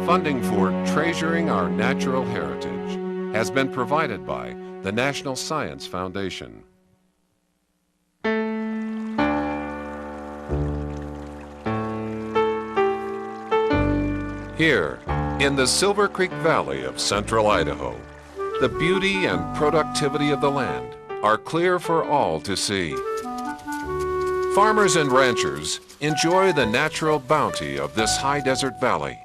Funding for Treasuring Our Natural Heritage has been provided by the National Science Foundation. Here, in the Silver Creek Valley of central Idaho, the beauty and productivity of the land are clear for all to see. Farmers and ranchers enjoy the natural bounty of this high desert valley,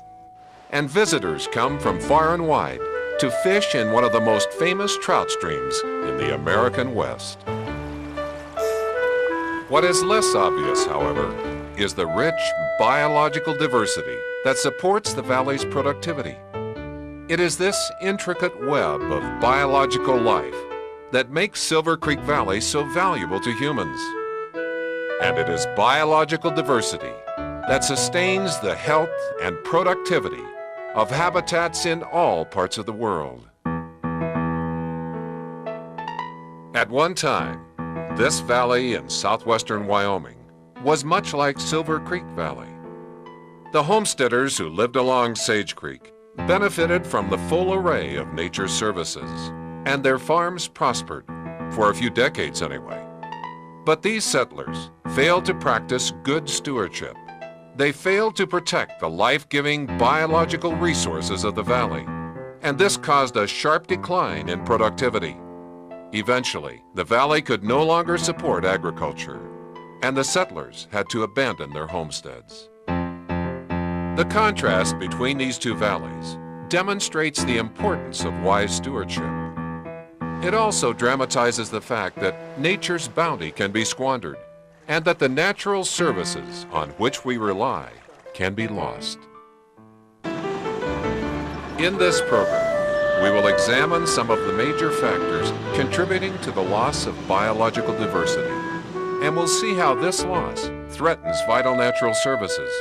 and visitors come from far and wide to fish in one of the most famous trout streams in the American West. What is less obvious, however, is the rich biological diversity that supports the valley's productivity. It is this intricate web of biological life that makes Silver Creek Valley so valuable to humans. And it is biological diversity that sustains the health and productivity of habitats in all parts of the world. At one time, this valley in southwestern Wyoming was much like Silver Creek Valley. The homesteaders who lived along Sage Creek benefited from the full array of nature's services, and their farms prospered, for a few decades anyway. But these settlers failed to practice good stewardship. They failed to protect the life-giving biological resources of the valley, and this caused a sharp decline in productivity. Eventually, the valley could no longer support agriculture, and the settlers had to abandon their homesteads. The contrast between these two valleys demonstrates the importance of wise stewardship. It also dramatizes the fact that nature's bounty can be squandered, and that the natural services on which we rely can be lost. In this program, we will examine some of the major factors contributing to the loss of biological diversity, and we'll see how this loss threatens vital natural services.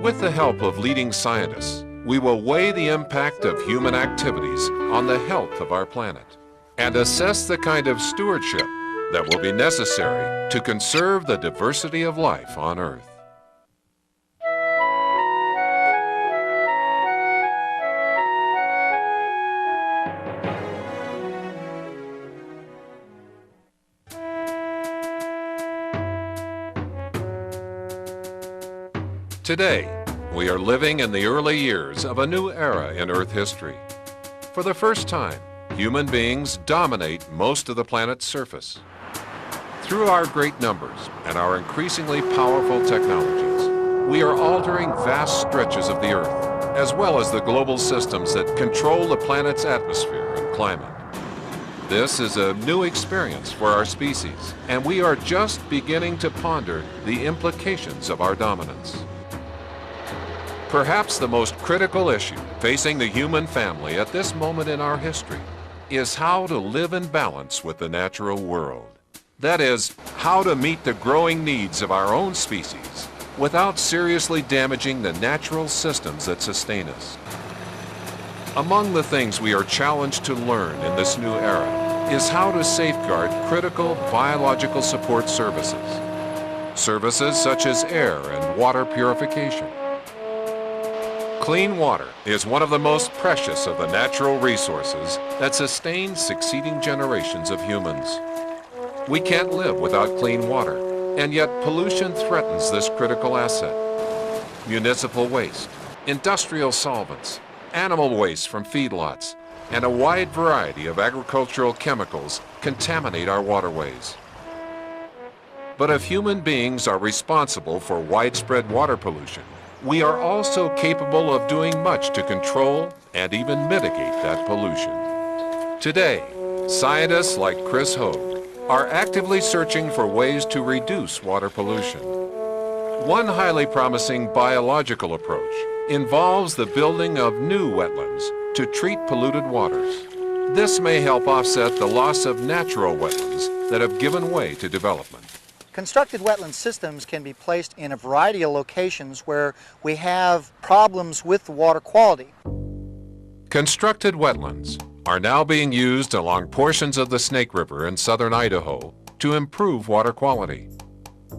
With the help of leading scientists, we will weigh the impact of human activities on the health of our planet and assess the kind of stewardship that will be necessary to conserve the diversity of life on Earth. Today, we are living in the early years of a new era in Earth history. For the first time, human beings dominate most of the planet's surface. Through our great numbers and our increasingly powerful technologies, we are altering vast stretches of the Earth, as well as the global systems that control the planet's atmosphere and climate. This is a new experience for our species, and we are just beginning to ponder the implications of our dominance. Perhaps the most critical issue facing the human family at this moment in our history is how to live in balance with the natural world. That is, how to meet the growing needs of our own species without seriously damaging the natural systems that sustain us. Among the things we are challenged to learn in this new era is how to safeguard critical biological support services. Services such as air and water purification. Clean water is one of the most precious of the natural resources that sustain succeeding generations of humans. We can't live without clean water, and yet pollution threatens this critical asset. Municipal waste, industrial solvents, animal waste from feedlots, and a wide variety of agricultural chemicals contaminate our waterways. But if human beings are responsible for widespread water pollution, we are also capable of doing much to control and even mitigate that pollution. Today, scientists like Chris Hogue are actively searching for ways to reduce water pollution. One highly promising biological approach involves the building of new wetlands to treat polluted waters. This may help offset the loss of natural wetlands that have given way to development. Constructed wetland systems can be placed in a variety of locations where we have problems with the water quality. Constructed wetlands are now being used along portions of the Snake River in southern Idaho to improve water quality.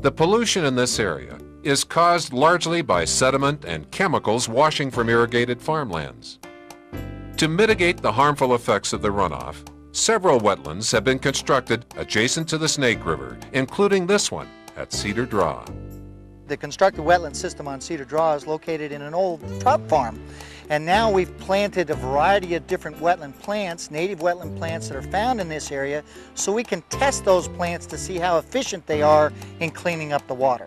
The pollution in this area is caused largely by sediment and chemicals washing from irrigated farmlands. To mitigate the harmful effects of the runoff, several wetlands have been constructed adjacent to the Snake River, including this one at Cedar Draw. The constructed wetland system on Cedar Draw is located in an old trout farm. And now we've planted a variety of different wetland plants, native wetland plants that are found in this area, so we can test those plants to see how efficient they are in cleaning up the water.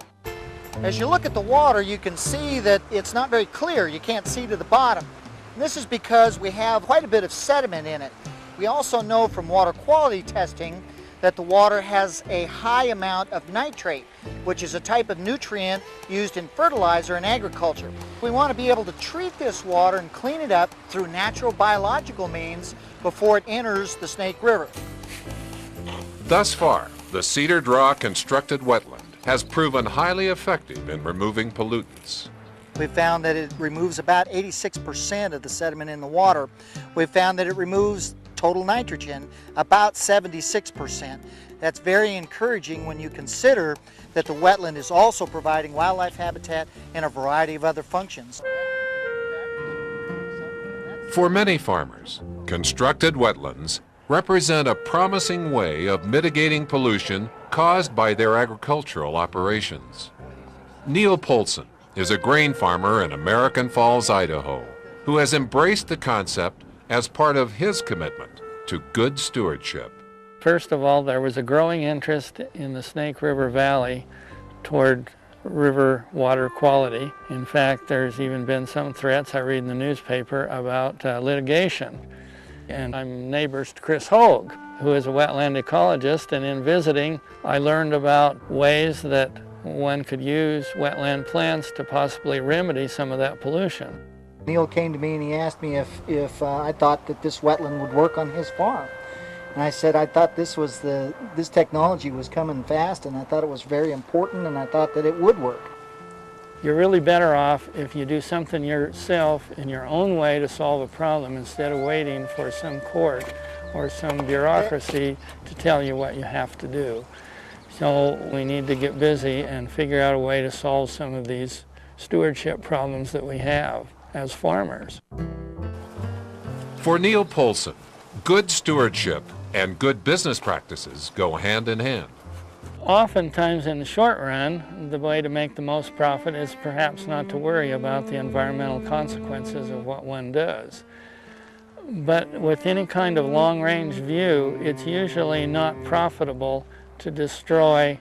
As you look at the water, you can see that it's not very clear. You can't see to the bottom. And this is because we have quite a bit of sediment in it. We also know from water quality testing that the water has a high amount of nitrate, which is a type of nutrient used in fertilizer and agriculture. We want to be able to treat this water and clean it up through natural biological means before it enters the Snake River. Thus far, the Cedar Draw constructed wetland has proven highly effective in removing pollutants. We've found that it removes about 86% of the sediment in the water. We've found that it removes total nitrogen about 76%. That's very encouraging when you consider that the wetland is also providing wildlife habitat and a variety of other functions. For many farmers, constructed wetlands represent a promising way of mitigating pollution caused by their agricultural operations. Neil Polson is a grain farmer in American Falls, Idaho, who has embraced the concept as part of his commitment to good stewardship. First of all, there was a growing interest in the Snake River Valley toward river water quality. In fact, there's even been some threats I read in the newspaper about litigation. And I'm neighbors to Chris Hogue, who is a wetland ecologist, and in visiting, I learned about ways that one could use wetland plants to possibly remedy some of that pollution. Neil came to me and he asked me if I thought that this wetland would work on his farm. And I said I thought this technology was coming fast, and I thought it was very important, and I thought that it would work. You're really better off if you do something yourself in your own way to solve a problem instead of waiting for some court or some bureaucracy to tell you what you have to do. So we need to get busy and figure out a way to solve some of these stewardship problems that we have as farmers. For Neil Polson, good stewardship and good business practices go hand in hand. Oftentimes in the short run, the way to make the most profit is perhaps not to worry about the environmental consequences of what one does. But with any kind of long-range view, it's usually not profitable to destroy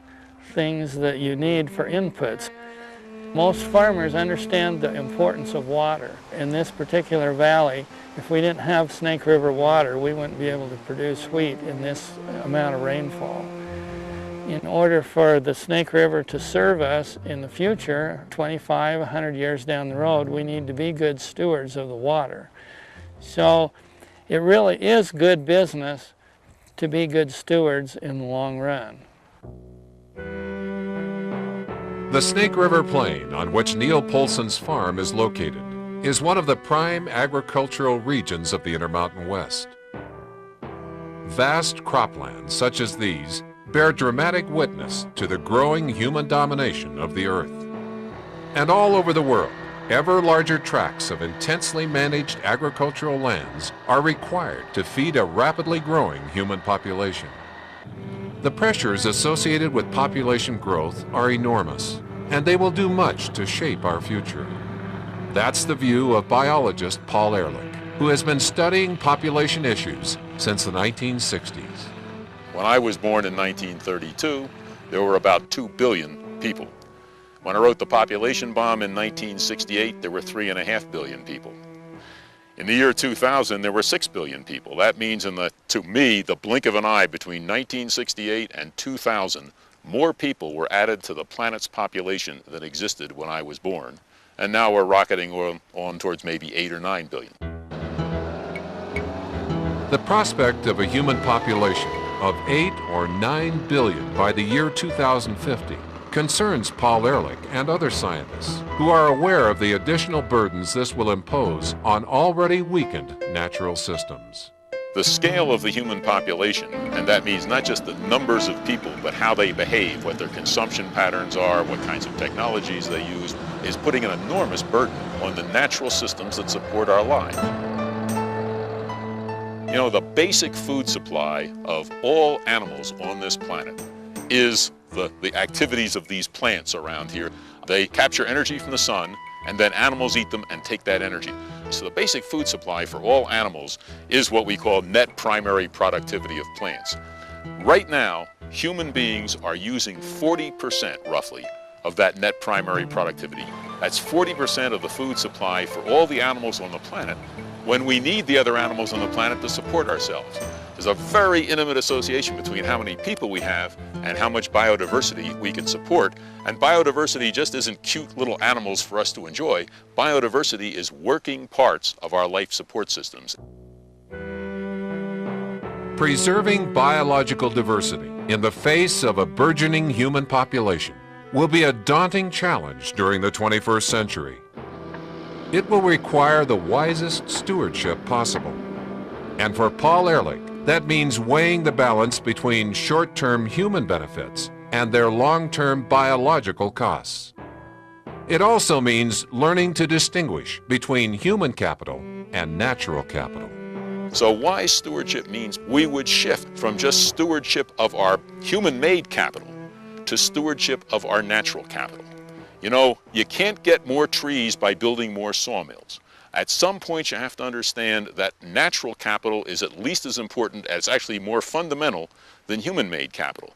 things that you need for inputs. Most farmers understand the importance of water. In this particular valley, if we didn't have Snake River water, we wouldn't be able to produce wheat in this amount of rainfall. In order for the Snake River to serve us in the future, 25, 100 years down the road, we need to be good stewards of the water. So it really is good business to be good stewards in the long run. The Snake River Plain, on which Neil Polson's farm is located, is one of the prime agricultural regions of the Intermountain West. Vast croplands such as these bear dramatic witness to the growing human domination of the earth. And all over the world, ever larger tracts of intensely managed agricultural lands are required to feed a rapidly growing human population. The pressures associated with population growth are enormous, and they will do much to shape our future. That's the view of biologist Paul Ehrlich, who has been studying population issues since the 1960s. When I was born in 1932, there were about 2 billion people. When I wrote The Population Bomb in 1968, there were 3.5 billion people. In the year 2000, there were 6 billion people. That means to me, the blink of an eye between 1968 and 2000, more people were added to the planet's population than existed when I was born. And now we're rocketing on towards maybe 8 or 9 billion. The prospect of a human population of 8 or 9 billion by the year 2050 concerns Paul Ehrlich and other scientists who are aware of the additional burdens this will impose on already weakened natural systems. The scale of the human population, and that means not just the numbers of people, but how they behave, what their consumption patterns are, what kinds of technologies they use, is putting an enormous burden on the natural systems that support our lives. You know, the basic food supply of all animals on this planet is the activities of these plants around here. They capture energy from the sun, and then animals eat them and take that energy. So the basic food supply for all animals is what we call net primary productivity of plants. Right now, human beings are using 40% roughly of that net primary productivity. That's 40% of the food supply for all the animals on the planet when we need the other animals on the planet to support ourselves. There's a very intimate association between how many people we have and how much biodiversity we can support. And biodiversity just isn't cute little animals for us to enjoy. Biodiversity is working parts of our life support systems. Preserving biological diversity in the face of a burgeoning human population will be a daunting challenge during the 21st century. It will require the wisest stewardship possible. And for Paul Ehrlich, that means weighing the balance between short-term human benefits and their long-term biological costs. It also means learning to distinguish between human capital and natural capital. So wise stewardship means we would shift from just stewardship of our human-made capital to stewardship of our natural capital. You know, you can't get more trees by building more sawmills. At some point, you have to understand that natural capital is at least as important, as actually more fundamental, than human-made capital.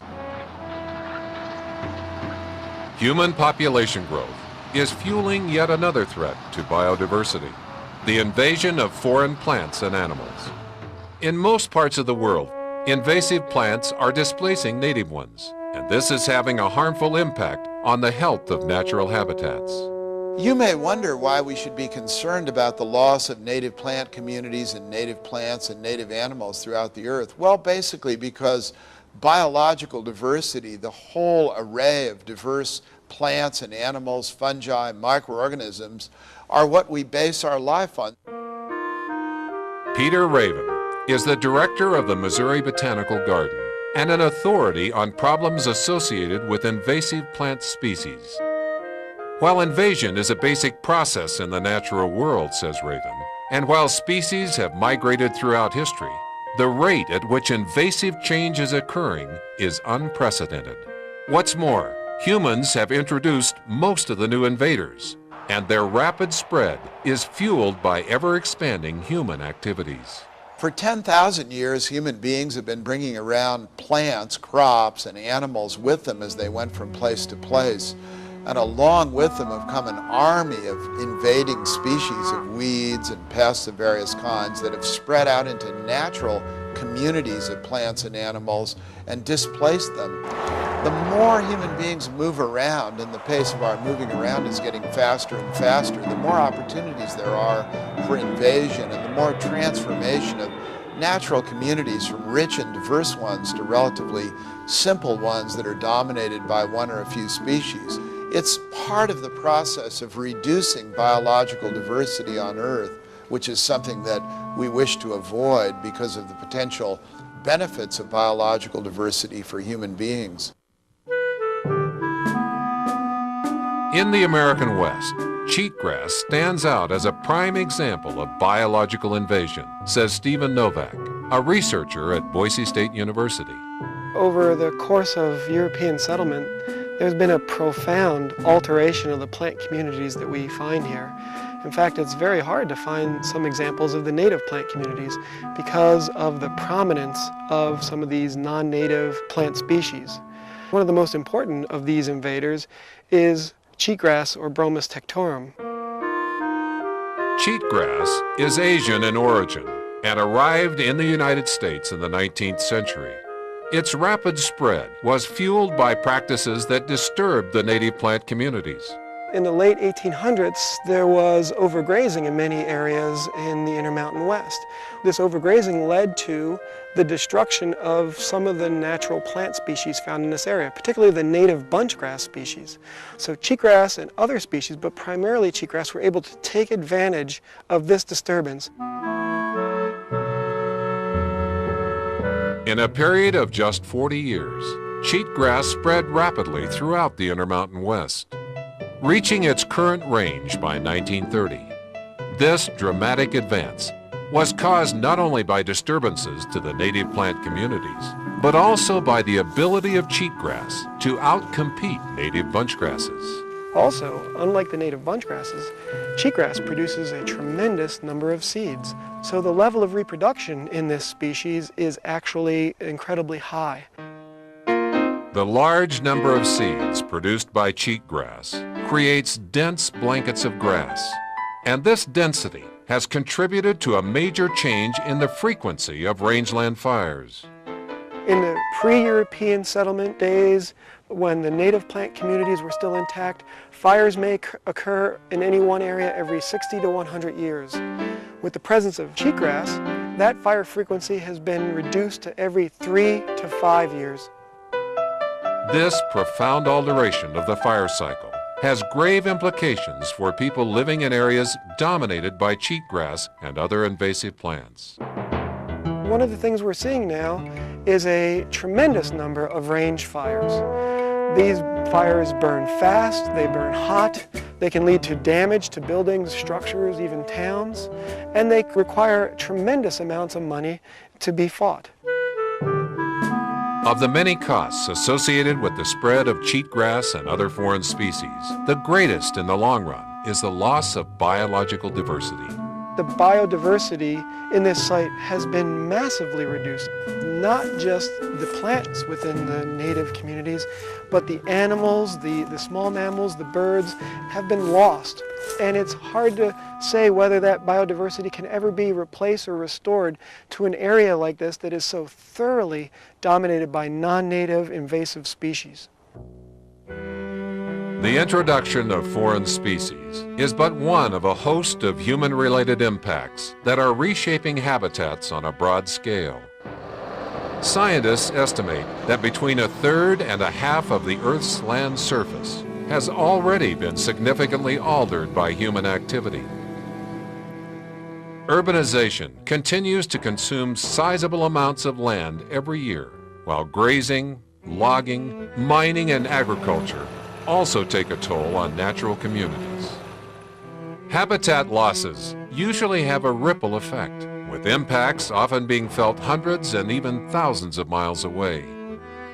Human population growth is fueling yet another threat to biodiversity, the invasion of foreign plants and animals. In most parts of the world, invasive plants are displacing native ones, and this is having a harmful impact on the health of natural habitats. You may wonder why we should be concerned about the loss of native plant communities and native plants and native animals throughout the earth. Well, basically because biological diversity, the whole array of diverse plants and animals, fungi, microorganisms, are what we base our life on. Peter Raven is the director of the Missouri Botanical Garden and an authority on problems associated with invasive plant species. While invasion is a basic process in the natural world, says Raven, and while species have migrated throughout history, the rate at which invasive change is occurring is unprecedented. What's more, humans have introduced most of the new invaders, and their rapid spread is fueled by ever-expanding human activities. For 10,000 years, human beings have been bringing around plants, crops, and animals with them as they went from place to place. And along with them have come an army of invading species of weeds and pests of various kinds that have spread out into natural communities of plants and animals and displaced them. The more human beings move around, and the pace of our moving around is getting faster and faster, the more opportunities there are for invasion and the more transformation of natural communities from rich and diverse ones to relatively simple ones that are dominated by one or a few species. It's part of the process of reducing biological diversity on Earth, which is something that we wish to avoid because of the potential benefits of biological diversity for human beings. In the American West, cheatgrass stands out as a prime example of biological invasion, says Stephen Novak, a researcher at Boise State University. Over the course of European settlement, there's been a profound alteration of the plant communities that we find here. In fact, it's very hard to find some examples of the native plant communities because of the prominence of some of these non-native plant species. One of the most important of these invaders is cheatgrass or Bromus tectorum. Cheatgrass is Asian in origin and arrived in the United States in the 19th century. Its rapid spread was fueled by practices that disturbed the native plant communities. In the late 1800s, there was overgrazing in many areas in the Intermountain West. This overgrazing led to the destruction of some of the natural plant species found in this area, particularly the native bunchgrass species. So cheatgrass and other species, but primarily cheatgrass, were able to take advantage of this disturbance. In a period of just 40 years, cheatgrass spread rapidly throughout the Intermountain West, reaching its current range by 1930. This dramatic advance was caused not only by disturbances to the native plant communities, but also by the ability of cheatgrass to outcompete native bunchgrasses. Also, unlike the native bunchgrasses, cheatgrass produces a tremendous number of seeds. So the level of reproduction in this species is actually incredibly high. The large number of seeds produced by cheatgrass creates dense blankets of grass, and this density has contributed to a major change in the frequency of rangeland fires. In the pre-European settlement days, when the native plant communities were still intact, fires may occur in any one area every 60 to 100 years. With the presence of cheatgrass, that fire frequency has been reduced to every 3 to 5 years. This profound alteration of the fire cycle has grave implications for people living in areas dominated by cheatgrass and other invasive plants. One of the things we're seeing now is a tremendous number of range fires. These fires burn fast, they burn hot, they can lead to damage to buildings, structures, even towns, and they require tremendous amounts of money to be fought. Of the many costs associated with the spread of cheatgrass and other foreign species, the greatest in the long run is the loss of biological diversity. The biodiversity in this site has been massively reduced. Not just the plants within the native communities, but the animals, the small mammals, the birds have been lost. And it's hard to say whether that biodiversity can ever be replaced or restored to an area like this that is so thoroughly dominated by non-native invasive species. The introduction of foreign species is but one of a host of human-related impacts that are reshaping habitats on a broad scale. Scientists estimate that between 1/3 and 1/2 of the Earth's land surface has already been significantly altered by human activity. Urbanization continues to consume sizable amounts of land every year, while grazing, logging, mining, and agriculture also take a toll on natural communities. Habitat losses usually have a ripple effect, with impacts often being felt hundreds and even thousands of miles away.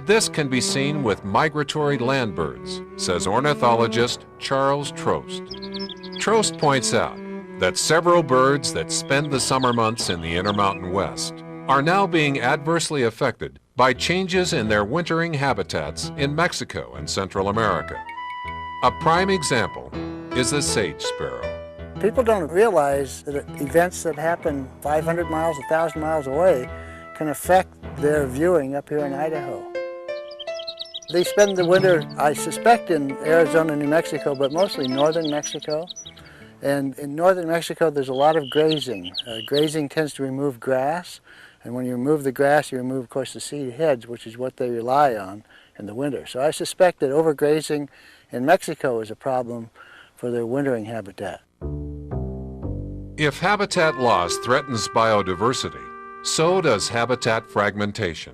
This can be seen with migratory land birds, says ornithologist Charles Trost. Trost points out that several birds that spend the summer months in the Intermountain West are now being adversely affected by changes in their wintering habitats in Mexico and Central America. A prime example is the sage sparrow. People don't realize that events that happen 500 miles, 1,000 miles away can affect their viewing up here in Idaho. They spend the winter, I suspect, in Arizona, New Mexico, but mostly northern Mexico. And in northern Mexico, there's a lot of grazing. Grazing tends to remove grass, and when you remove the grass, you remove, of course, the seed heads, which is what they rely on in the winter. So I suspect that overgrazing in Mexico is a problem for their wintering habitat. If habitat loss threatens biodiversity, so does habitat fragmentation.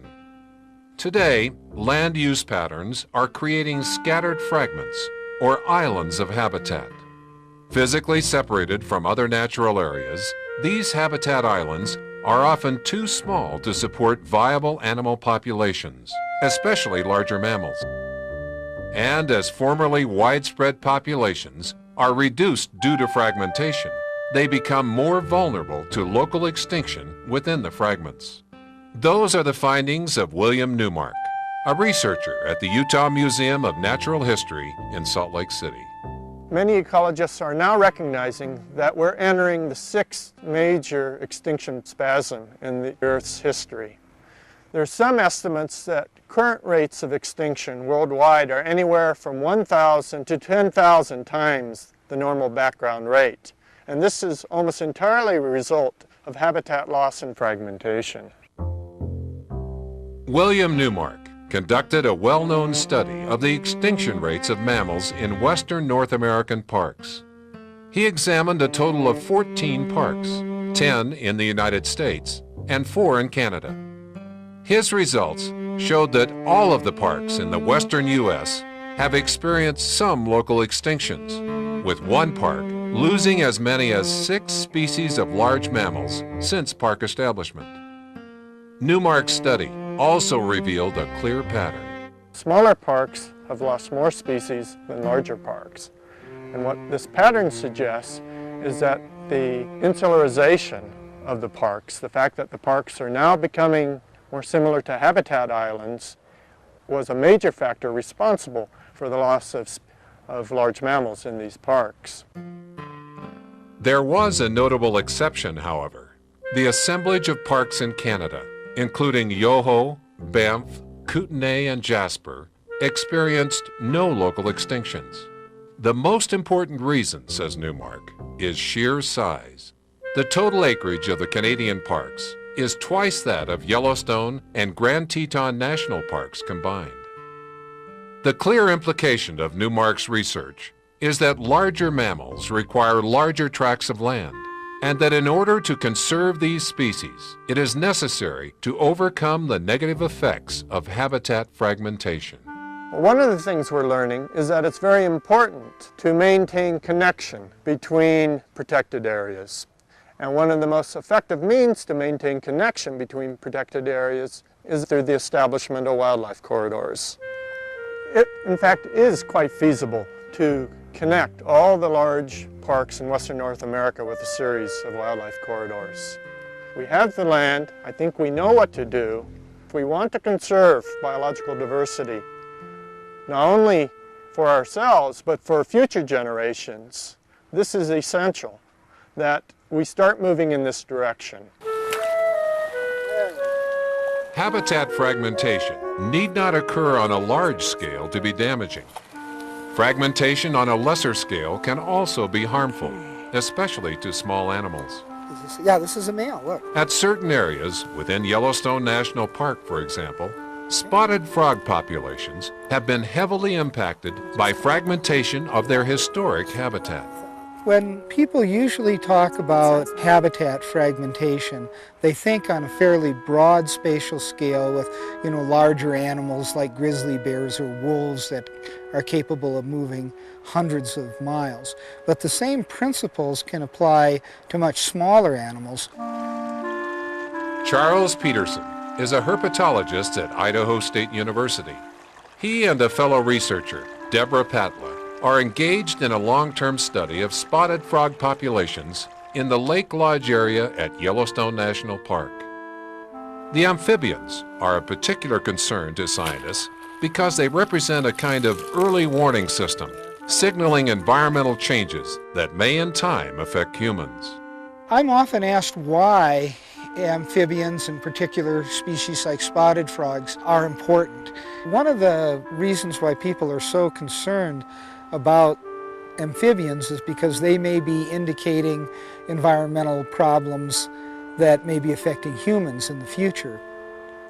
Today, land use patterns are creating scattered fragments, or islands of habitat. Physically separated from other natural areas, these habitat islands are often too small to support viable animal populations, especially larger mammals. And as formerly widespread populations are reduced due to fragmentation, they become more vulnerable to local extinction within the fragments. Those are the findings of William Newmark, a researcher at the Utah Museum of Natural History in Salt Lake City. Many ecologists are now recognizing that we're entering the 6th major extinction spasm in the Earth's history. There are some estimates that current rates of extinction worldwide are anywhere from 1,000 to 10,000 times the normal background rate. And this is almost entirely a result of habitat loss and fragmentation. William Newmark conducted a well-known study of the extinction rates of mammals in western North American parks. He examined a total of 14 parks, 10 in the United States and 4 in Canada. His results showed that all of the parks in the western U.S. have experienced some local extinctions, with one park losing as many as 6 species of large mammals since park establishment. Newmark's study also revealed a clear pattern. Smaller parks have lost more species than larger parks. And what this pattern suggests is that the insularization of the parks, the fact that the parks are now becoming more similar to habitat islands, was a major factor responsible for the loss of large mammals in these parks. There was a notable exception, however: the assemblage of parks in Canada, including Yoho, Banff, Kootenay, and Jasper, experienced no local extinctions. The most important reason, says Newmark, is sheer size. The total acreage of the Canadian parks is twice that of Yellowstone and Grand Teton National Parks combined. The clear implication of Newmark's research is that larger mammals require larger tracts of land, and that in order to conserve these species, it is necessary to overcome the negative effects of habitat fragmentation. One of the things we're learning is that it's very important to maintain connection between protected areas. And one of the most effective means to maintain connection between protected areas is through the establishment of wildlife corridors. It, in fact, is quite feasible to connect all the large parks in western North America with a series of wildlife corridors. We have the land. I think we know what to do. If we want to conserve biological diversity, not only for ourselves, but for future generations, this is essential that we start moving in this direction. Habitat fragmentation need not occur on a large scale to be damaging. Fragmentation on a lesser scale can also be harmful, especially to small animals. Yeah, this is a male, look. At certain areas within Yellowstone National Park, for example, spotted frog populations have been heavily impacted by fragmentation of their historic habitat. When people usually talk about habitat fragmentation, they think on a fairly broad spatial scale with, larger animals like grizzly bears or wolves that are capable of moving hundreds of miles. But the same principles can apply to much smaller animals. Charles Peterson is a herpetologist at Idaho State University. He and a fellow researcher, Deborah Patla, are engaged in a long-term study of spotted frog populations in the Lake Lodge area at Yellowstone National Park. The amphibians are a particular concern to scientists because they represent a kind of early warning system, signaling environmental changes that may in time affect humans. I'm often asked why amphibians, in particular species like spotted frogs, are important. One of the reasons why people are so concerned about amphibians is because they may be indicating environmental problems that may be affecting humans in the future.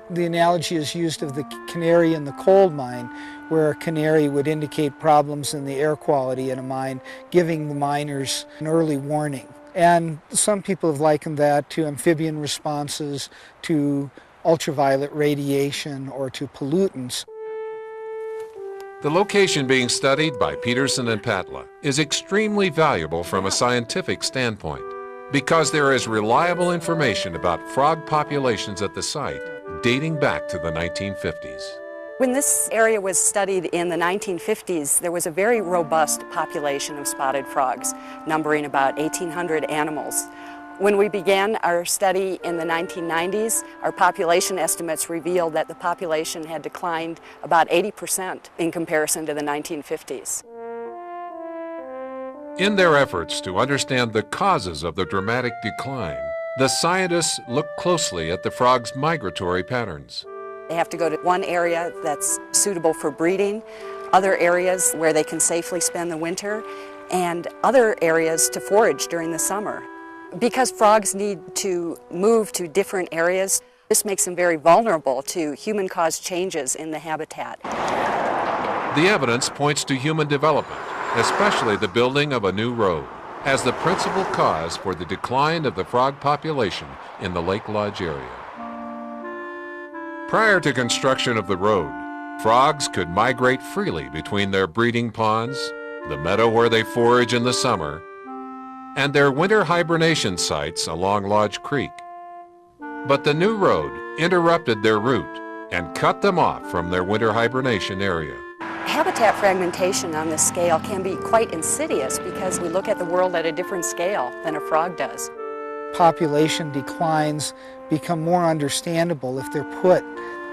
The analogy is used of the canary in the coal mine, where a canary would indicate problems in the air quality in a mine, giving the miners an early warning. And some people have likened that to amphibian responses to ultraviolet radiation or to pollutants. The location being studied by Peterson and Patla is extremely valuable from a scientific standpoint because there is reliable information about frog populations at the site dating back to the 1950s. When this area was studied in the 1950s, there was a very robust population of spotted frogs, numbering about 1,800 animals. When we began our study in the 1990s, our population estimates revealed that the population had declined about 80% in comparison to the 1950s. In their efforts to understand the causes of the dramatic decline, the scientists look closely at the frogs' migratory patterns. They have to go to one area that's suitable for breeding, other areas where they can safely spend the winter, and other areas to forage during the summer. Because frogs need to move to different areas, this makes them very vulnerable to human-caused changes in the habitat. The evidence points to human development, especially the building of a new road, as the principal cause for the decline of the frog population in the Lake Lodge area. Prior to construction of the road, frogs could migrate freely between their breeding ponds, the meadow where they forage in the summer, and their winter hibernation sites along Lodge Creek. But the new road interrupted their route and cut them off from their winter hibernation area. Habitat fragmentation on this scale can be quite insidious because we look at the world at a different scale than a frog does. Population declines become more understandable if they're put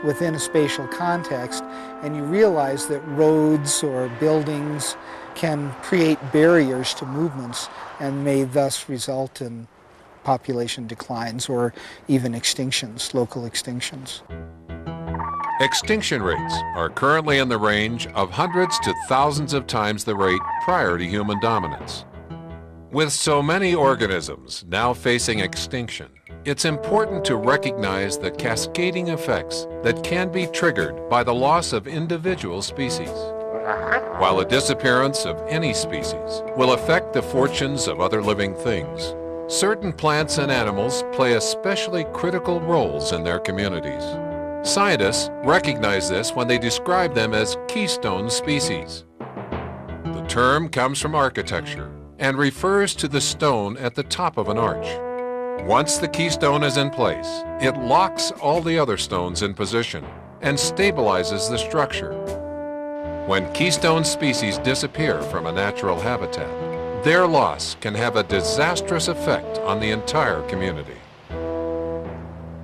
within a spatial context, and you realize that roads or buildings can create barriers to movements and may thus result in population declines or even extinctions, local extinctions. Extinction rates are currently in the range of hundreds to thousands of times the rate prior to human dominance. With so many organisms now facing extinction, it's important to recognize the cascading effects that can be triggered by the loss of individual species. While the disappearance of any species will affect the fortunes of other living things, certain plants and animals play especially critical roles in their communities. Scientists recognize this when they describe them as keystone species. The term comes from architecture and refers to the stone at the top of an arch. Once the keystone is in place, it locks all the other stones in position and stabilizes the structure. When keystone species disappear from a natural habitat, their loss can have a disastrous effect on the entire community.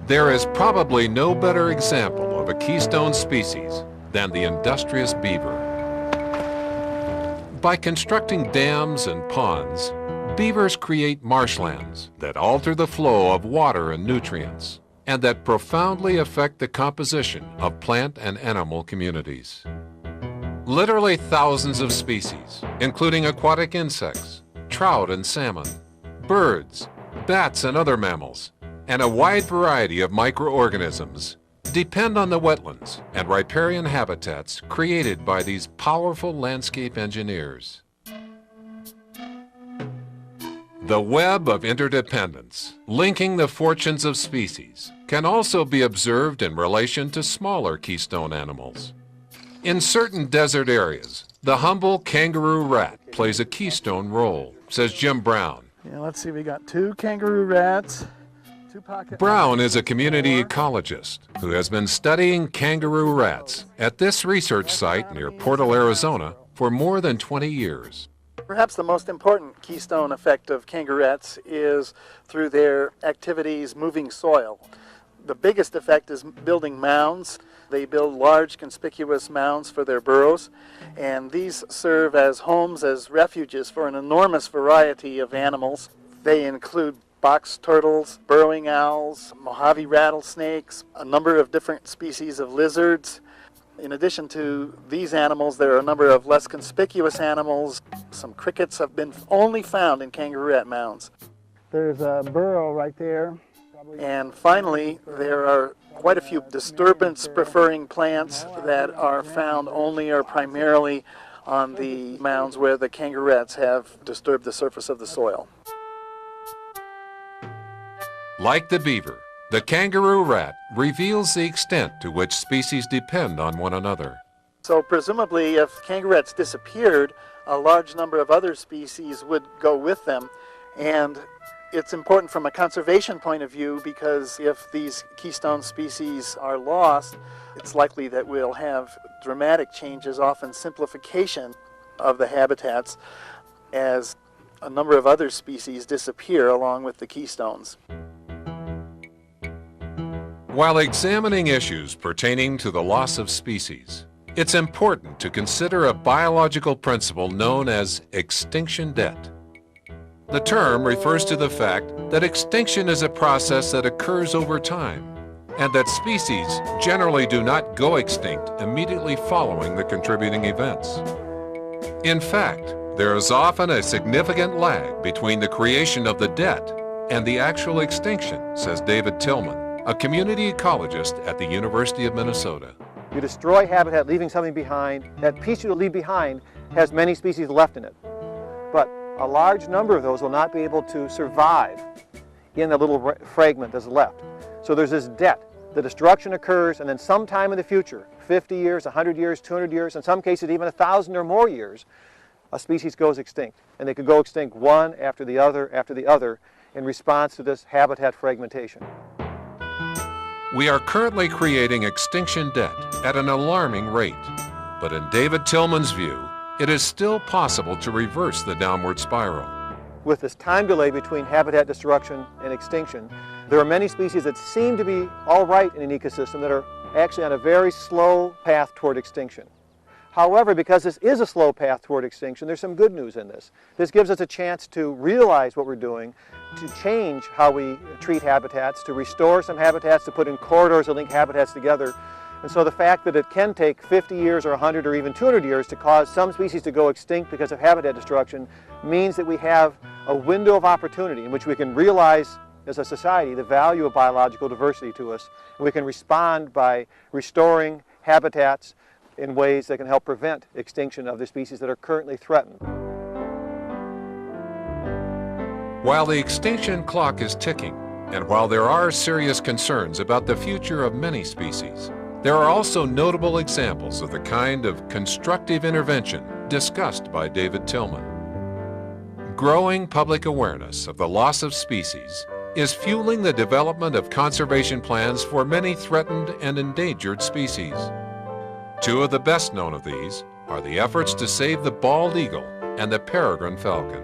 There is probably no better example of a keystone species than the industrious beaver. By constructing dams and ponds, beavers create marshlands that alter the flow of water and nutrients, and that profoundly affect the composition of plant and animal communities. Literally thousands of species, including aquatic insects, trout and salmon, birds, bats and other mammals, and a wide variety of microorganisms, depend on the wetlands and riparian habitats created by these powerful landscape engineers. The web of interdependence, linking the fortunes of species, can also be observed in relation to smaller keystone animals. In certain desert areas, the humble kangaroo rat plays a keystone role, says Jim Brown. Yeah, let's see, we got 2 kangaroo rats. Brown is a community ecologist who has been studying kangaroo rats at this research site near Portal, Arizona for more than 20 years. Perhaps the most important keystone effect of kangaroos is through their activities moving soil. The biggest effect is building mounds. They build large conspicuous mounds for their burrows, and these serve as homes, as refuges for an enormous variety of animals. They include box turtles, burrowing owls, Mojave rattlesnakes, a number of different species of lizards. In addition to these animals, there are a number of less conspicuous animals. Some crickets have been only found in kangaroo rat mounds. There's a burrow right there. And finally, there are quite a few disturbance-preferring plants that are found only or primarily on the mounds where the kangaroo rats have disturbed the surface of the soil. Like the beaver, the kangaroo rat reveals the extent to which species depend on one another. So presumably, if kangaroo rats disappeared, a large number of other species would go with them. And it's important from a conservation point of view because if these keystone species are lost, it's likely that we'll have dramatic changes, often simplification of the habitats as a number of other species disappear along with the keystones. While examining issues pertaining to the loss of species, it's important to consider a biological principle known as extinction debt. The term refers to the fact that extinction is a process that occurs over time, and that species generally do not go extinct immediately following the contributing events. In fact, there is often a significant lag between the creation of the debt and the actual extinction, says David Tillman, a community ecologist at the University of Minnesota. You destroy habitat, leaving something behind. That piece you leave behind has many species left in it. But a large number of those will not be able to survive in the little fragment that's left. So there's this debt. The destruction occurs, and then sometime in the future, 50 years, 100 years, 200 years, in some cases even 1,000 or more years, a species goes extinct. And they could go extinct one after the other in response to this habitat fragmentation. We are currently creating extinction debt at an alarming rate, but in David Tillman's view, it is still possible to reverse the downward spiral. With this time delay between habitat destruction and extinction, there are many species that seem to be all right in an ecosystem that are actually on a very slow path toward extinction. However, because this is a slow path toward extinction, there's some good news in this. This gives us a chance to realize what we're doing, to change how we treat habitats, to restore some habitats, to put in corridors that link habitats together. And so the fact that it can take 50 years or 100 or even 200 years to cause some species to go extinct because of habitat destruction means that we have a window of opportunity in which we can realize as a society the value of biological diversity to us. And we can respond by restoring habitats in ways that can help prevent extinction of the species that are currently threatened. While the extinction clock is ticking, and while there are serious concerns about the future of many species, there are also notable examples of the kind of constructive intervention discussed by David Tillman. Growing public awareness of the loss of species is fueling the development of conservation plans for many threatened and endangered species. Two of the best known of these are the efforts to save the bald eagle and the peregrine falcon.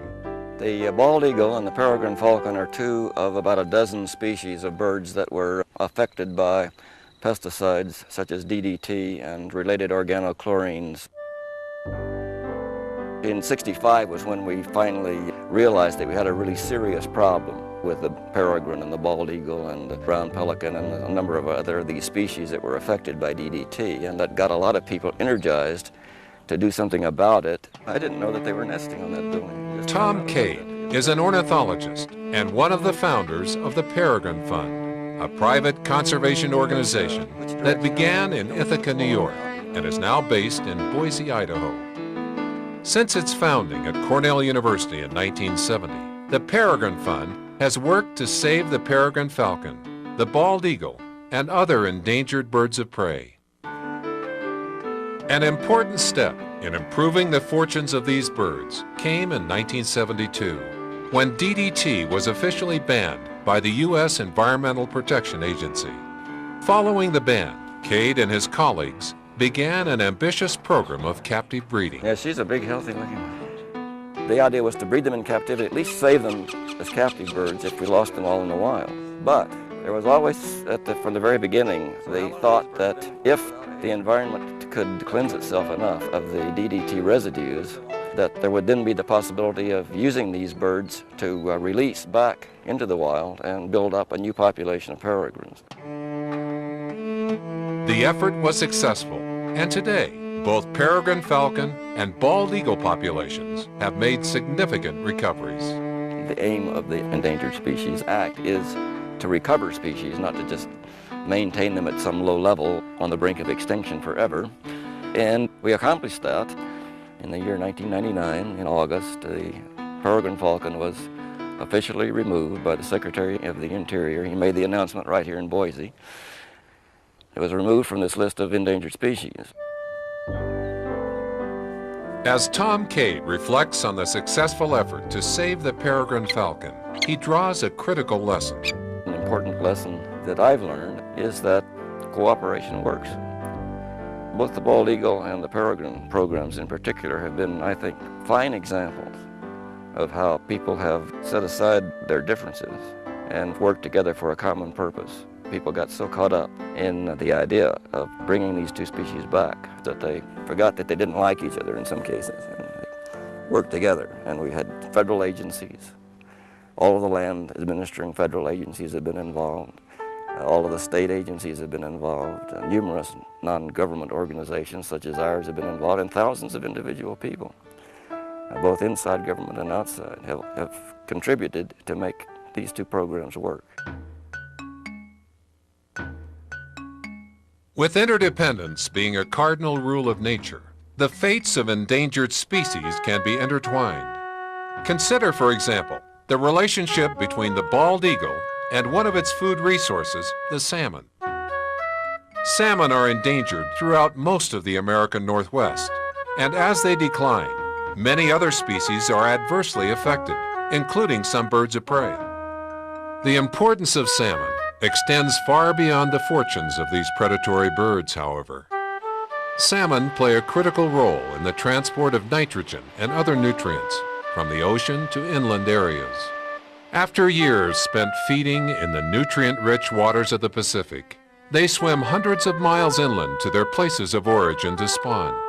The bald eagle and the peregrine falcon are two of about a dozen species of birds that were affected by pesticides such as DDT and related organochlorines. In '65 was when we finally realized that we had a really serious problem with the peregrine and the bald eagle and the brown pelican and a number of other of these species that were affected by DDT, and that got a lot of people energized to do something about it. I didn't know that they were nesting on that building. Tom Cade is an ornithologist and one of the founders of the Peregrine Fund, a private conservation organization that began in Ithaca, New York, and is now based in Boise, Idaho. Since its founding at Cornell University in 1970, the Peregrine Fund has worked to save the peregrine falcon, the bald eagle, and other endangered birds of prey. An important step in improving the fortunes of these birds came in 1972, when DDT was officially banned by the U.S. Environmental Protection Agency. Following the ban, Cade and his colleagues began an ambitious program of captive breeding. Yeah, she's a big, healthy looking one. The idea was to breed them in captivity, at least save them as captive birds if we lost them all in the wild. But there was always, from the very beginning, the thought that if the environment could cleanse itself enough of the DDT residues, that there would then be the possibility of using these birds to release back into the wild and build up a new population of peregrines. The effort was successful, and today, both peregrine falcon and bald eagle populations have made significant recoveries. The aim of the Endangered Species Act is to recover species, not to just maintain them at some low level on the brink of extinction forever. And we accomplished that. In the year 1999, in August, the peregrine falcon was officially removed by the Secretary of the Interior. He made the announcement right here in Boise. It was removed from this list of endangered species. As Tom Cade reflects on the successful effort to save the peregrine falcon, he draws a critical lesson. An important lesson that I've learned is that cooperation works. Both the bald eagle and the peregrine programs in particular have been, I think, fine examples of how people have set aside their differences and worked together for a common purpose. People got so caught up in the idea of bringing these two species back that they forgot that they didn't like each other in some cases. And they worked together, and we had federal agencies. All of the land administering federal agencies have been involved. All of the state agencies have been involved. Numerous non-government organizations such as ours have been involved, and thousands of individual people, both inside government and outside, have contributed to make these two programs work. With interdependence being a cardinal rule of nature, the fates of endangered species can be intertwined. Consider, for example, the relationship between the bald eagle and one of its food resources, the salmon. Salmon are endangered throughout most of the American Northwest, and as they decline, many other species are adversely affected, including some birds of prey. The importance of salmon extends far beyond the fortunes of these predatory birds, however. Salmon play a critical role in the transport of nitrogen and other nutrients from the ocean to inland areas. After years spent feeding in the nutrient-rich waters of the Pacific, they swim hundreds of miles inland to their places of origin to spawn.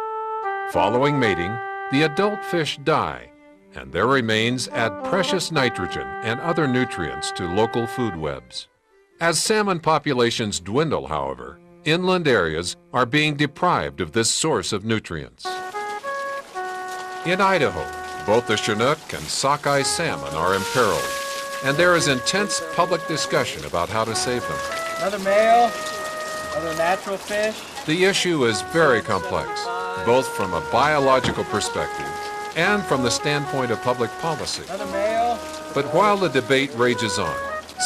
Following mating, the adult fish die, and their remains add precious nitrogen and other nutrients to local food webs. As salmon populations dwindle, however, inland areas are being deprived of this source of nutrients. In Idaho, both the Chinook and sockeye salmon are imperiled, and there is intense public discussion about how to save them. Another male, another natural fish. The issue is very complex, both from a biological perspective and from the standpoint of public policy. Another male. But while the debate rages on,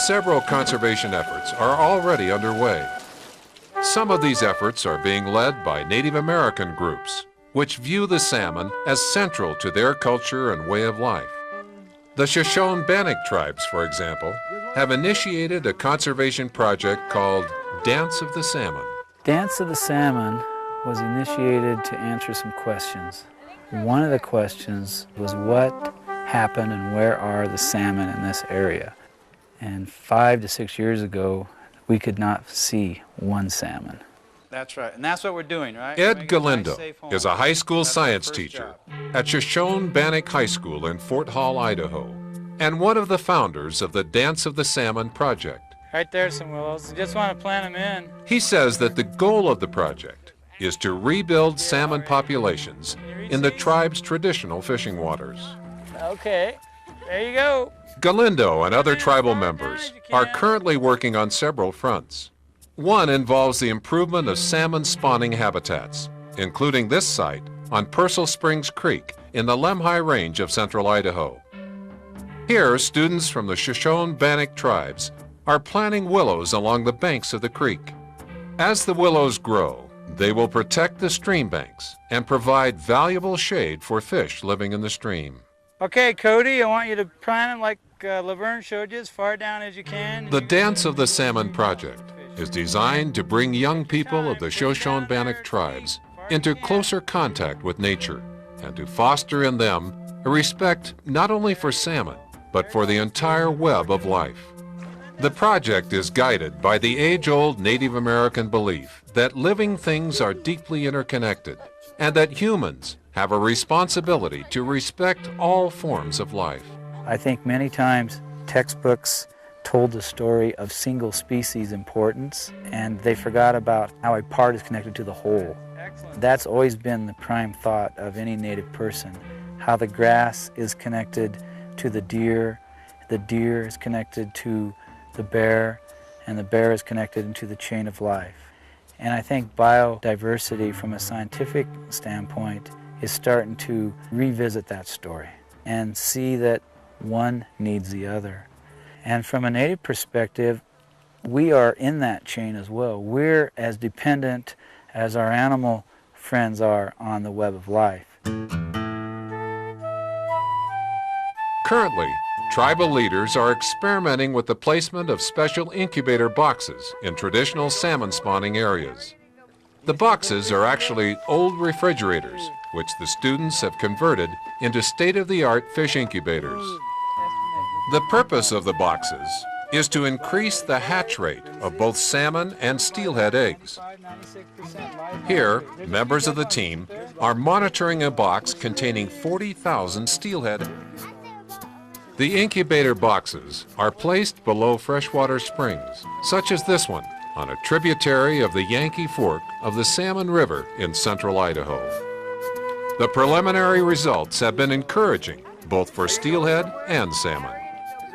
several conservation efforts are already underway. Some of these efforts are being led by Native American groups, which view the salmon as central to their culture and way of life. The Shoshone-Bannock tribes, for example, have initiated a conservation project called Dance of the Salmon. Dance of the Salmon was initiated to answer some questions. One of the questions was what happened and where are the salmon in this area? And 5 to 6 years ago, we could not see one salmon. That's right, and that's what we're doing, right? Ed Galindo is a high school science teacher at Shoshone-Bannock High School in Fort Hall, Idaho, and one of the founders of the Dance of the Salmon project. Right there, some willows. You just want to plant them in. He says that the goal of the project is to rebuild salmon populations in the tribe's traditional fishing waters. Okay, there you go. Galindo and other tribal members are currently working on several fronts. One involves the improvement of salmon spawning habitats, including this site on Purcell Springs Creek in the Lemhi Range of central Idaho. Here, students from the Shoshone-Bannock tribes are planting willows along the banks of the creek. As the willows grow, they will protect the stream banks and provide valuable shade for fish living in the stream. Okay, Cody, I want you to plant them like Laverne showed you, as far down as you can. The Dance of the Salmon project is designed to bring young people of the Shoshone-Bannock tribes into closer contact with nature and to foster in them a respect not only for salmon, but for the entire web of life. The project is guided by the age-old Native American belief that living things are deeply interconnected and that humans have a responsibility to respect all forms of life. I think many times textbooks told the story of single species importance, and they forgot about how a part is connected to the whole. Excellent. That's always been the prime thought of any native person, how the grass is connected to the deer is connected to the bear, and the bear is connected into the chain of life. And I think biodiversity from a scientific standpoint is starting to revisit that story and see that one needs the other. And from a native perspective, we are in that chain as well. We're as dependent as our animal friends are on the web of life. Currently, tribal leaders are experimenting with the placement of special incubator boxes in traditional salmon spawning areas. The boxes are actually old refrigerators, which the students have converted into state-of-the-art fish incubators. The purpose of the boxes is to increase the hatch rate of both salmon and steelhead eggs. Here, members of the team are monitoring a box containing 40,000 steelhead. The incubator boxes are placed below freshwater springs, such as this one, on a tributary of the Yankee Fork of the Salmon River in central Idaho. The preliminary results have been encouraging, both for steelhead and salmon.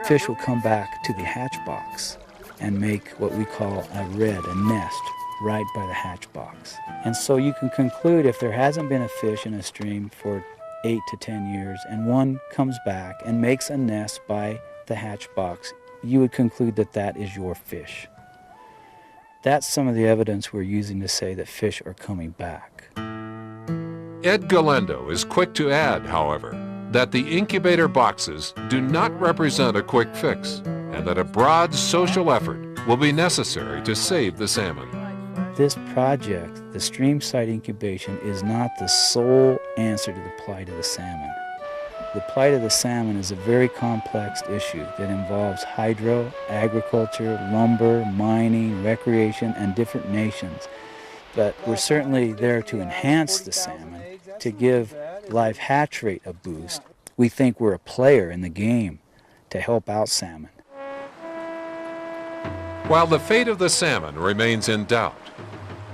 Fish will come back to the hatch box and make what we call a redd, a nest, right by the hatch box. And so you can conclude if there hasn't been a fish in a stream for 8 to 10 years and one comes back and makes a nest by the hatch box, you would conclude that that is your fish. That's some of the evidence we're using to say that fish are coming back. Ed Galendo is quick to add, however, that the incubator boxes do not represent a quick fix and that a broad social effort will be necessary to save the salmon. This project, the stream site incubation, is not the sole answer to the plight of the salmon. The plight of the salmon is a very complex issue that involves hydro, agriculture, lumber, mining, recreation, and different nations. But we're certainly there to enhance the salmon, to give live hatch rate a boost. We think we're a player in the game to help out salmon. While the fate of the salmon remains in doubt,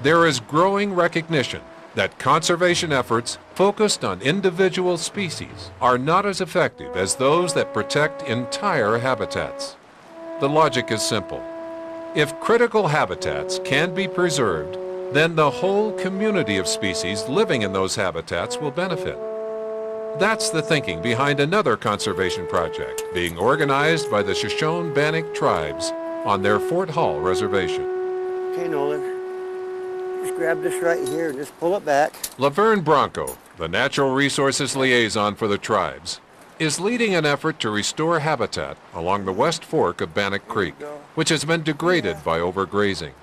there is growing recognition that conservation efforts focused on individual species are not as effective as those that protect entire habitats. The logic is simple. If critical habitats can be preserved, then the whole community of species living in those habitats will benefit. That's the thinking behind another conservation project being organized by the Shoshone-Bannock tribes on their Fort Hall reservation. Okay, Nolan, just grab this right here and just pull it back. Laverne Bronco, the natural resources liaison for the tribes, is leading an effort to restore habitat along the West Fork of Bannock Creek, which has been degraded by overgrazing.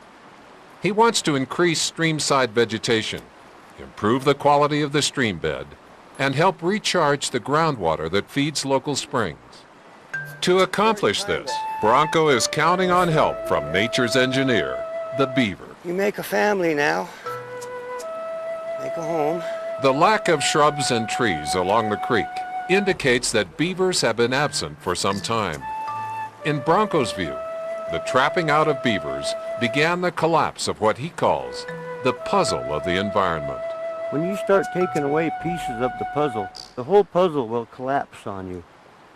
He wants to increase streamside vegetation, improve the quality of the stream bed, and help recharge the groundwater that feeds local springs. To accomplish this, Bronco is counting on help from nature's engineer, the beaver. You make a family now. Make a home. The lack of shrubs and trees along the creek indicates that beavers have been absent for some time. In Bronco's view, the trapping out of beavers began the collapse of what he calls the puzzle of the environment. When you start taking away pieces of the puzzle, the whole puzzle will collapse on you.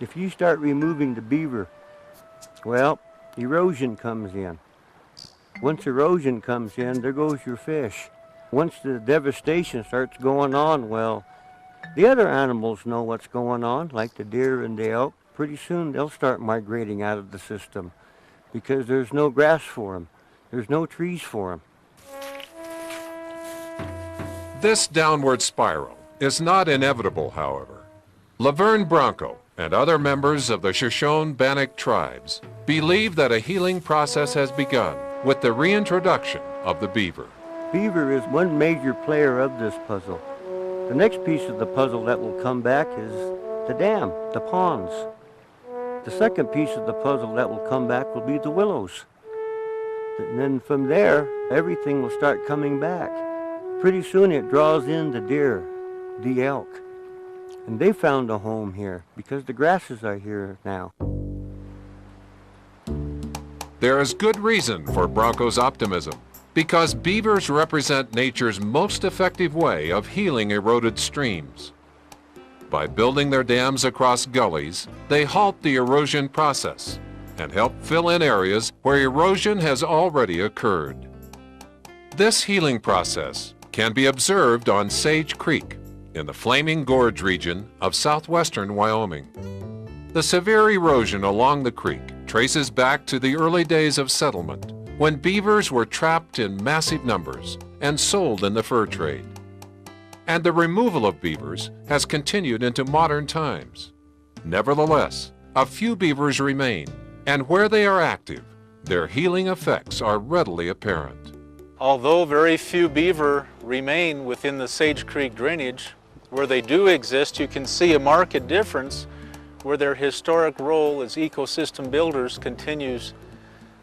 If you start removing the beaver, well, erosion comes in. Once erosion comes in, there goes your fish. Once the devastation starts going on, well, the other animals know what's going on, like the deer and the elk. Pretty soon they'll start migrating out of the system because there's no grass for them. There's no trees for them. This downward spiral is not inevitable, however. Laverne Bronco and other members of the Shoshone-Bannock tribes believe that a healing process has begun with the reintroduction of the beaver. Beaver is one major player of this puzzle. The next piece of the puzzle that will come back is the dam, the ponds. The second piece of the puzzle that will come back will be the willows. And then from there, everything will start coming back. Pretty soon it draws in the deer, the elk. And they found a home here because the grasses are here now. There is good reason for Bronco's optimism, because beavers represent nature's most effective way of healing eroded streams. By building their dams across gullies, they halt the erosion process and help fill in areas where erosion has already occurred. This healing process can be observed on Sage Creek in the Flaming Gorge region of southwestern Wyoming. The severe erosion along the creek traces back to the early days of settlement, when beavers were trapped in massive numbers and sold in the fur trade. And the removal of beavers has continued into modern times. Nevertheless, a few beavers remain, and where they are active, their healing effects are readily apparent. Although very few beaver remain within the Sage Creek drainage, where they do exist, you can see a marked difference where their historic role as ecosystem builders continues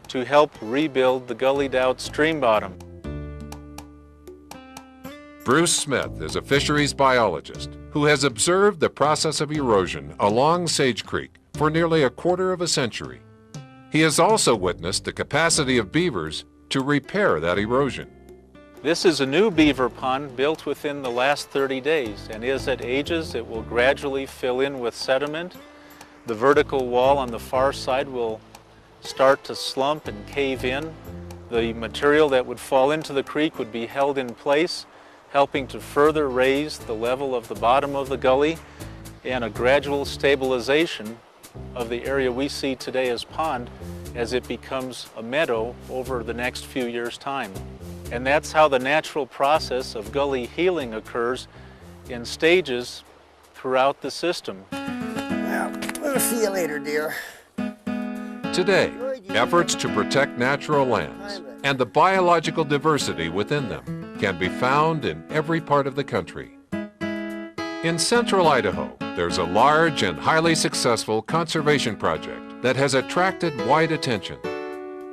to help rebuild the gullied-out stream bottom. Bruce Smith is a fisheries biologist who has observed the process of erosion along Sage Creek for nearly a quarter of a century. He has also witnessed the capacity of beavers to repair that erosion. This is a new beaver pond built within the last 30 days, and as it ages, it will gradually fill in with sediment. The vertical wall on the far side will start to slump and cave in. The material that would fall into the creek would be held in place, helping to further raise the level of the bottom of the gully and a gradual stabilization of the area we see today as pond as it becomes a meadow over the next few years' time. And that's how the natural process of gully healing occurs in stages throughout the system. Well, we'll see you later, dear. Today, efforts to protect natural lands and the biological diversity within them can be found in every part of the country. In central Idaho, there's a large and highly successful conservation project that has attracted wide attention.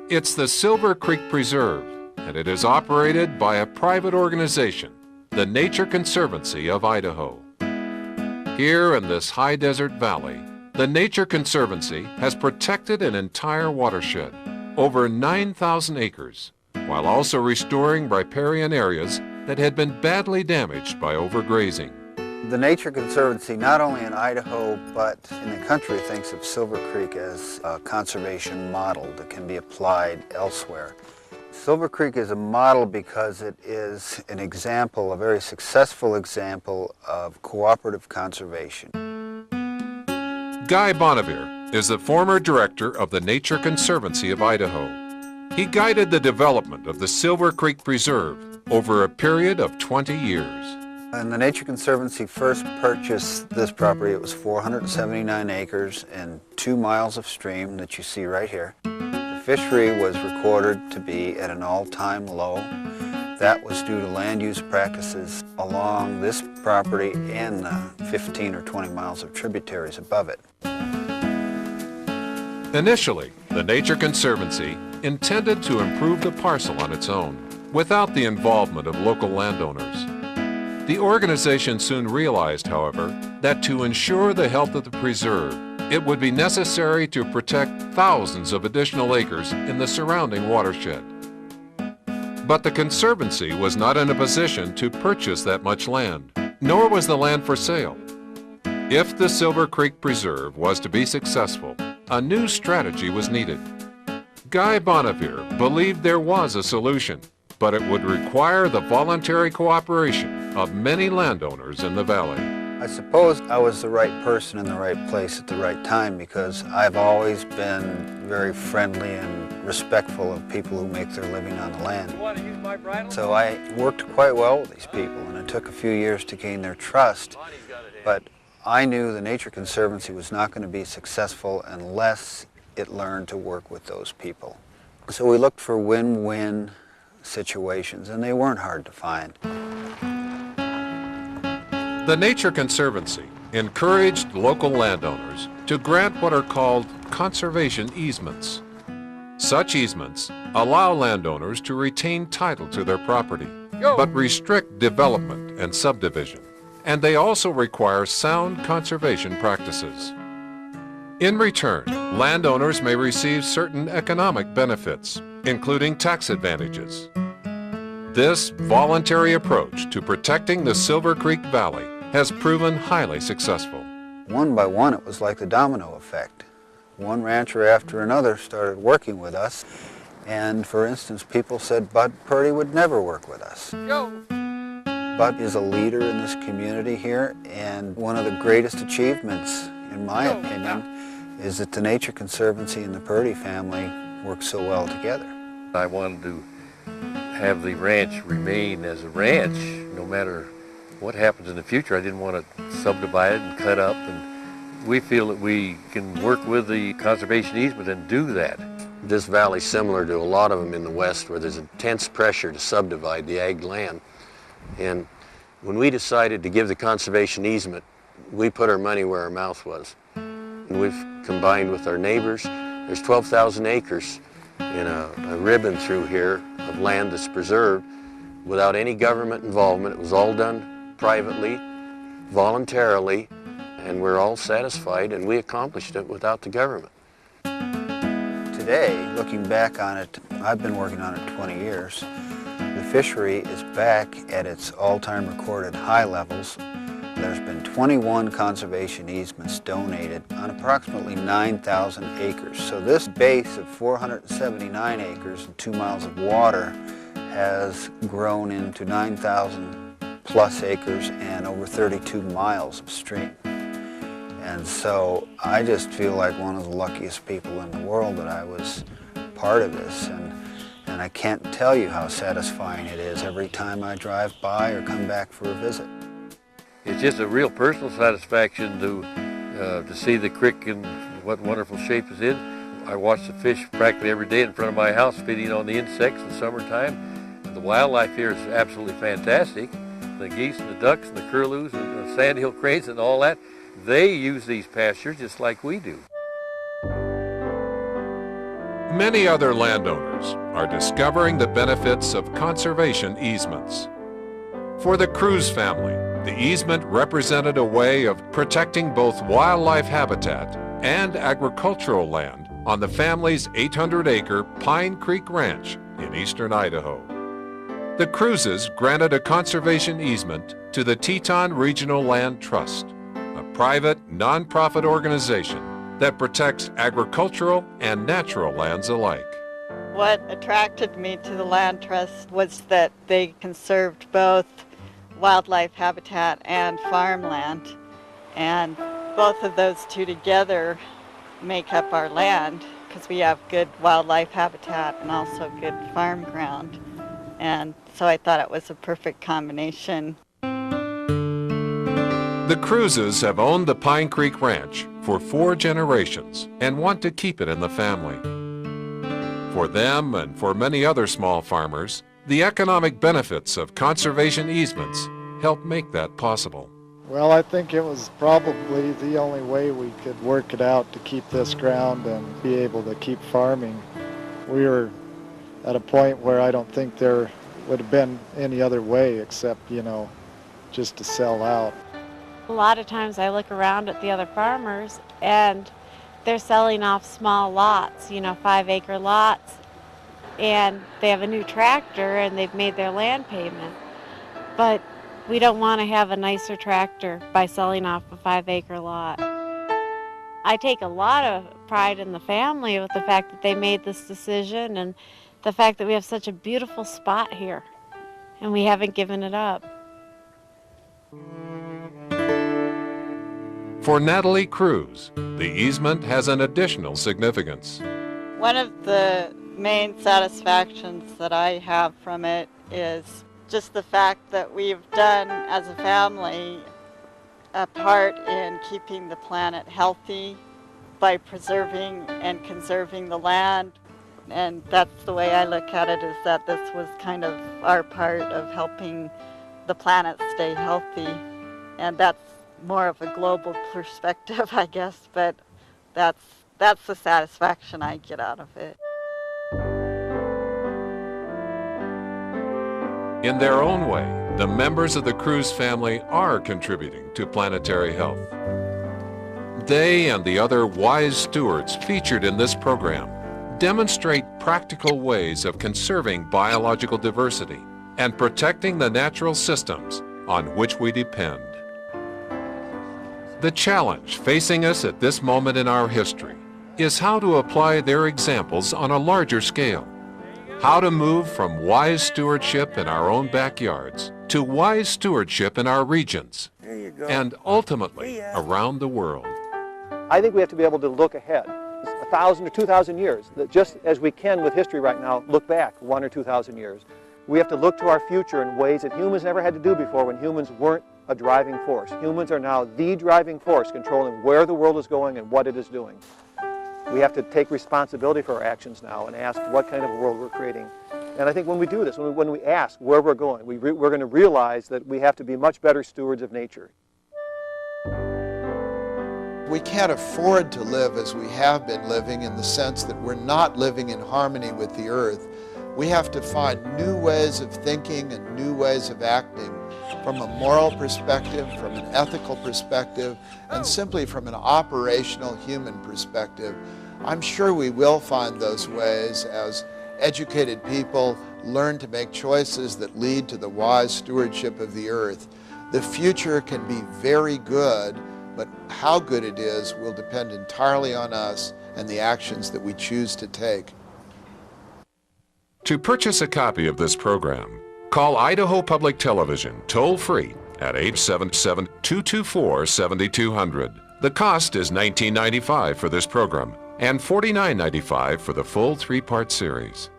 It's the Silver Creek Preserve, and it is operated by a private organization, the Nature Conservancy of Idaho. Here in this high desert valley, the Nature Conservancy has protected an entire watershed, over 9,000 acres, while also restoring riparian areas that had been badly damaged by overgrazing. The Nature Conservancy, not only in Idaho, but in the country, thinks of Silver Creek as a conservation model that can be applied elsewhere. Silver Creek is a model because it is an example, a very successful example of cooperative conservation. Guy Bonnevier is the former director of the Nature Conservancy of Idaho. He guided the development of the Silver Creek Preserve over a period of 20 years. When the Nature Conservancy first purchased this property, it was 479 acres and 2 miles of stream that you see right here. The fishery was recorded to be at an all-time low. That was due to land use practices along this property and 15 or 20 miles of tributaries above it. Initially, the Nature Conservancy intended to improve the parcel on its own, without the involvement of local landowners. The organization soon realized, however, that to ensure the health of the preserve, it would be necessary to protect thousands of additional acres in the surrounding watershed. But the Conservancy was not in a position to purchase that much land, nor was the land for sale. If the Silver Creek Preserve was to be successful, a new strategy was needed. Guy Bonnevier believed there was a solution, but it would require the voluntary cooperation of many landowners in the valley. I suppose I was the right person in the right place at the right time because I've always been very friendly and respectful of people who make their living on the land. So I worked quite well with these people, and it took a few years to gain their trust, but I knew the Nature Conservancy was not going to be successful unless it learned to work with those people. So we looked for win-win situations, and they weren't hard to find. The Nature Conservancy encouraged local landowners to grant what are called conservation easements. Such easements allow landowners to retain title to their property, but restrict development and subdivision, and they also require sound conservation practices. In return, landowners may receive certain economic benefits, including tax advantages. This voluntary approach to protecting the Silver Creek Valley has proven highly successful. One by one, it was like the domino effect. One rancher after another started working with us, and for instance, people said Bud Purdy would never work with us. Bud is a leader in this community here, and one of the greatest achievements, in my opinion, is that the Nature Conservancy and the Purdy family work so well together. I wanted to have the ranch remain as a ranch, no matter what happens in the future. I didn't want to subdivide it and cut up, and we feel that we can work with the conservation easement and do that. This valley is similar to a lot of them in the West where there's intense pressure to subdivide the ag land. And when we decided to give the conservation easement, we put our money where our mouth was. And we've combined with our neighbors. There's 12,000 acres in a ribbon through here of land that's preserved without any government involvement. It was all done privately, voluntarily, and we're all satisfied, and we accomplished it without the government. Today, looking back on it, I've been working on it 20 years. The fishery is back at its all-time recorded high levels. There's been 21 conservation easements donated on approximately 9,000 acres. So this base of 479 acres and 2 miles of water has grown into 9,000 plus acres and over 32 miles of stream. And so I just feel like one of the luckiest people in the world that I was part of this. And I can't tell you how satisfying it is every time I drive by or come back for a visit. It's just a real personal satisfaction to see the creek in what wonderful shape it's in. I watch the fish practically every day in front of my house feeding on the insects in the summertime. The wildlife here is absolutely fantastic. The geese and the ducks and the curlews and the sandhill cranes and all that, they use these pastures just like we do. Many other landowners are discovering the benefits of conservation easements. For the Cruz family, the easement represented a way of protecting both wildlife habitat and agricultural land on the family's 800-acre Pine Creek Ranch in eastern Idaho. The Cruzes granted a conservation easement to the Teton Regional Land Trust, a private, nonprofit organization that protects agricultural and natural lands alike. What attracted me to the land trust was that they conserved both wildlife habitat and farmland, and both of those two together make up our land because we have good wildlife habitat and also good farm ground, and so I thought it was a perfect combination. The Cruzes have owned the Pine Creek Ranch for 4 generations and want to keep it in the family. For them and for many other small farmers, the economic benefits of conservation easements help make that possible. Well, I think it was probably the only way we could work it out to keep this ground and be able to keep farming. We were at a point where I don't think there would have been any other way except, just to sell out. A lot of times I look around at the other farmers and they're selling off small lots, 5-acre lots, and they have a new tractor and they've made their land payment. But we don't want to have a nicer tractor by selling off a 5-acre lot. I take a lot of pride in the family with the fact that they made this decision and the fact that we have such a beautiful spot here and we haven't given it up. For Natalie Cruz, the easement has an additional significance. One of the main satisfactions that I have from it is just the fact that we've done as a family a part in keeping the planet healthy by preserving and conserving the land. And that's the way I look at it, is that this was kind of our part of helping the planet stay healthy. And that's more of a global perspective, I guess, but that's the satisfaction I get out of it. In their own way, the members of the Cruz family are contributing to planetary health. They and the other wise stewards featured in this program demonstrate practical ways of conserving biological diversity and protecting the natural systems on which we depend. The challenge facing us at this moment in our history is how to apply their examples on a larger scale. How to move from wise stewardship in our own backyards to wise stewardship in our regions, and ultimately around the world. I think we have to be able to look ahead 1,000 or 2,000 years, that just as we can with history right now, look back 1,000 or 2,000 years. We have to look to our future in ways that humans never had to do before when humans weren't a driving force. Humans are now the driving force controlling where the world is going and what it is doing. We have to take responsibility for our actions now and ask what kind of a world we're creating. And I think when we do this, when we ask where we're going, we're going to realize that we have to be much better stewards of nature. We can't afford to live as we have been living, in the sense that we're not living in harmony with the earth. We have to find new ways of thinking and new ways of acting, from a moral perspective, from an ethical perspective, and simply from an operational human perspective. I'm sure we will find those ways as educated people learn to make choices that lead to the wise stewardship of the earth. The future can be very good, but how good it is will depend entirely on us and the actions that we choose to take. To purchase a copy of this program, call Idaho Public Television toll-free at 877-224-7200. The cost is $19.95 for this program and $49.95 for the full 3-part series.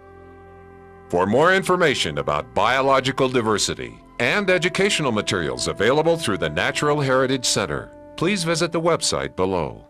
For more information about biological diversity and educational materials available through the Natural Heritage Center, please visit the website below.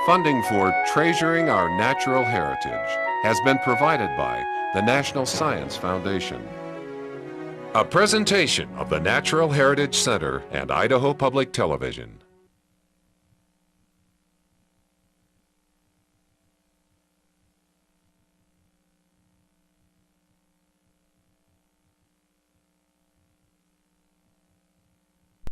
Funding for Treasuring Our Natural Heritage has been provided by the National Science Foundation. A presentation of the Natural Heritage Center and Idaho Public Television.